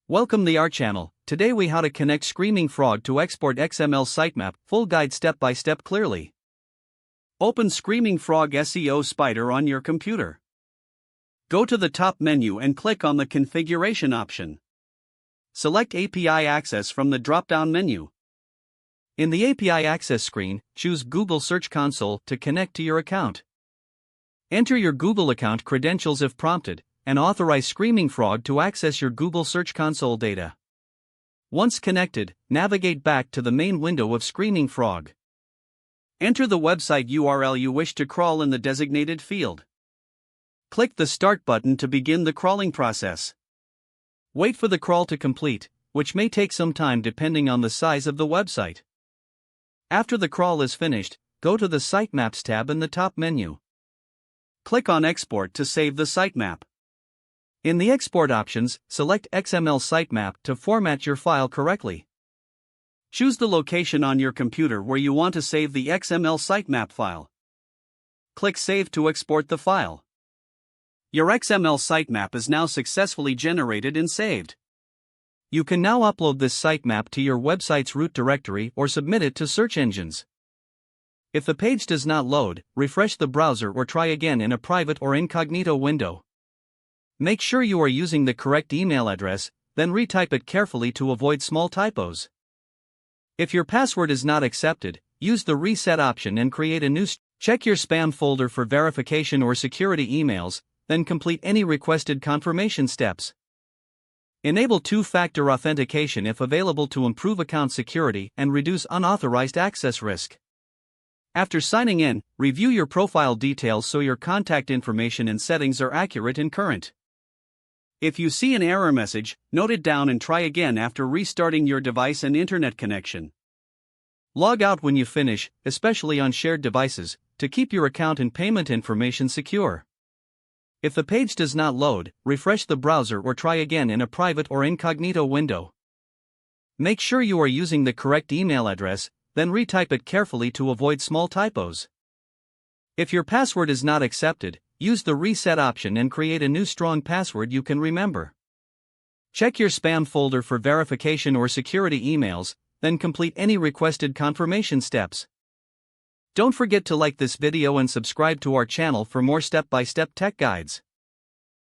Welcome to our channel. Today we how to connect Screaming Frog to export XML sitemap, full guide step by step clearly. Open Screaming Frog SEO Spider on your computer. Go to the top menu and click on the configuration option. Select API access from the drop-down menu. In the API access screen, choose Google Search Console to connect to your account. Enter your Google account credentials if prompted, and authorize Screaming Frog to access your Google Search Console data. Once connected, navigate back to the main window of Screaming Frog. Enter the website URL you wish to crawl in the designated field. Click the Start button to begin the crawling process. Wait for the crawl to complete, which may take some time depending on the size of the website. After the crawl is finished, go to the Sitemaps tab in the top menu. Click on Export to save the sitemap. In the export options, select XML sitemap to format your file correctly. Choose the location on your computer where you want to save the XML sitemap file. Click Save to export the file. Your XML sitemap is now successfully generated and saved. You can now upload this sitemap to your website's root directory or submit it to search engines. If the page does not load, refresh the browser or try again in a private or incognito window. Make sure you are using the correct email address, then retype it carefully to avoid small typos. If your password is not accepted, use the reset option and create a new. Check your spam folder for verification or security emails, then complete any requested confirmation steps. Enable two-factor authentication if available to improve account security and reduce unauthorized access risk. After signing in, review your profile details so your contact information and settings are accurate and current. If you see an error message, note it down and try again after restarting your device and internet connection. Log out when you finish, especially on shared devices, to keep your account and payment information secure. If the page does not load, refresh the browser or try again in a private or incognito window. Make sure you are using the correct email address, then retype it carefully to avoid small typos. If your password is not accepted, use the reset option and create a new strong password you can remember. Check your spam folder for verification or security emails, then complete any requested confirmation steps. Don't forget to like this video and subscribe to our channel for more step-by-step tech guides.